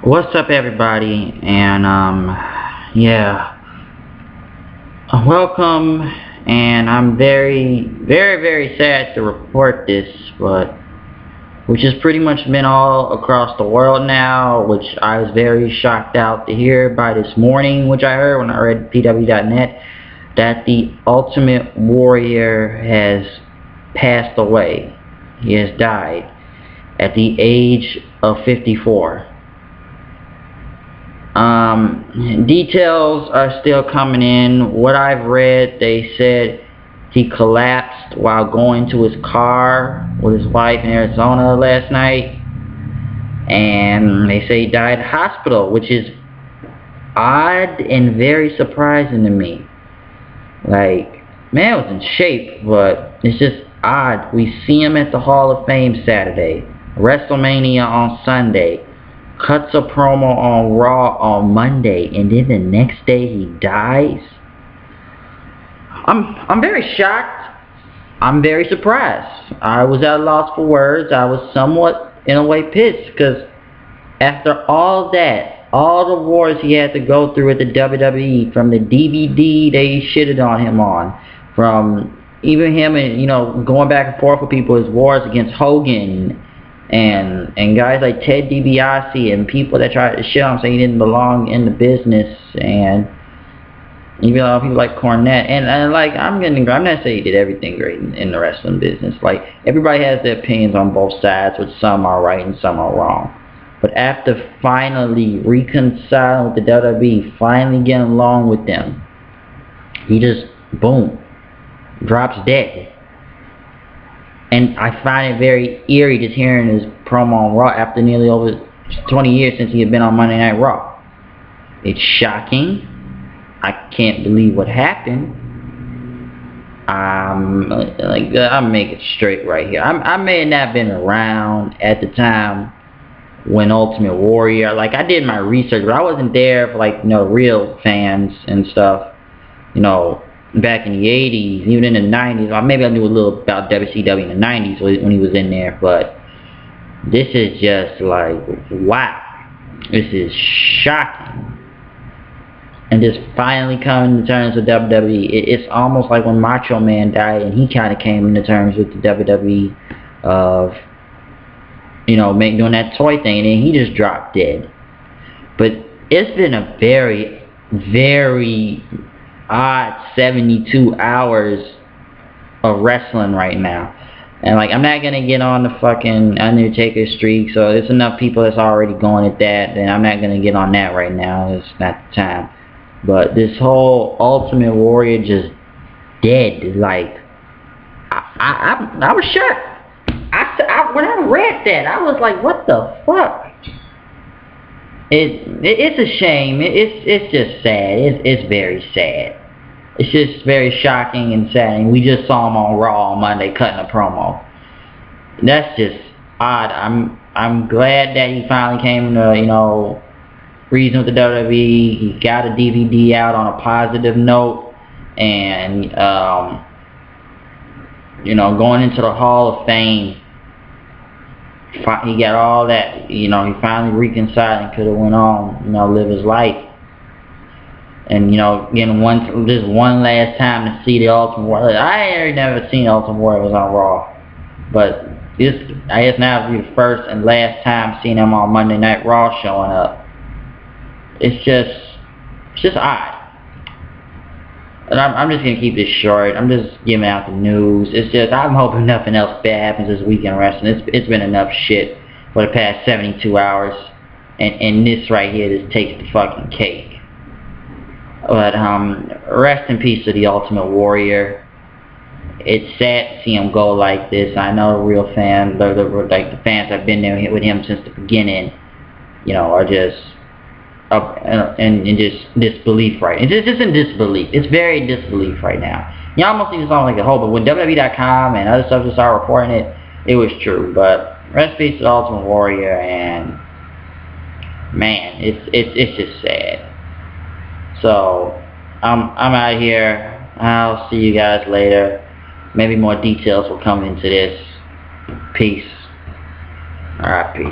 What's up, everybody? And yeah, welcome. And I'm very sad to report this, but which has pretty much been all across the world now, which I was very shocked out to hear by this morning, which I heard when I read PW.net, that the Ultimate Warrior has passed away. He has died at the age of 54. Details are still coming in. What I've read, they said he collapsed while going to his car with his wife in Arizona last night, and they say he died at the hospital, which is odd and very surprising to me. Like, man was in shape, but it's just odd. We see him at the Hall of Fame Saturday, WrestleMania on Sunday, cuts a promo on Raw on Monday, and then the next day he dies. I'm very shocked. I'm very surprised. I was at a loss for words. I was somewhat, in a way, pissed, because after all that, all the wars he had to go through with the WWE, from the DVD they shitted on him on, from even him and, going back and forth with people, his wars against Hogan, and guys like Ted DiBiase and people that tried to shit on him saying he didn't belong in the business, and even people like Cornette, and like I'm not saying he did everything great in the wrestling business. Like, everybody has their opinions on both sides, which some are right and some are wrong. But after finally reconciling with the WWE, finally getting along with them, he just boom drops dead. And I find it very eerie just hearing his promo on Raw after nearly over 20 years since he had been on Monday Night Raw. It's shocking. I can't believe what happened. I'll make it straight right here. I may have not been around at the time when Ultimate Warrior, I did my research, but I wasn't there for real fans and stuff, back in the 80s, even in the 90s. Or maybe I knew a little about WCW in the 90s when he was in there, but this is just wow. This is shocking. And just finally coming to terms with WWE. It's almost like when Macho Man died and he kind of came into terms with the WWE of, doing that toy thing, and then he just dropped dead. But it's been a very, very odd 72 hours of wrestling right now. And I'm not gonna get on the fucking Undertaker streak, so there's enough people that's already going at that, and I'm not gonna get on that right now. It's not the time. But this whole Ultimate Warrior just dead. I was shocked. When I read that, I was like, what the fuck? It's a shame. It's just sad. It's very sad. It's just very shocking and sad. And we just saw him on Raw on Monday cutting a promo. That's just odd. I'm glad that he finally came to reason with the WWE. He got a DVD out on a positive note, and going into the Hall of Fame, he got all that. He finally reconciled and could have went on, live his life. And getting one last time to see the Ultimate Warrior. I ain't never seen Ultimate Warrior was on Raw, but I guess now it'll be the first and last time seeing him on Monday Night Raw showing up. It's just odd. And I'm just gonna keep this short. I'm just giving out the news. It's just, I'm hoping nothing else bad happens this week in wrestling. It's been enough shit for the past 72 hours, and this right here just takes the fucking cake. But rest in peace to the Ultimate Warrior. It's sad to see him go like this. I know the real fans, the fans that have been there with him since the beginning, are just up and just disbelief, right? It's just in disbelief. It's very disbelief right now. You almost need to sound like a whole, but when WWE.com and other stuff just started reporting it, it was true. But rest in peace to the Ultimate Warrior, and man, it's just sad. So I'm out of here. I'll see you guys later. Maybe more details will come into this. Peace. R.I.P.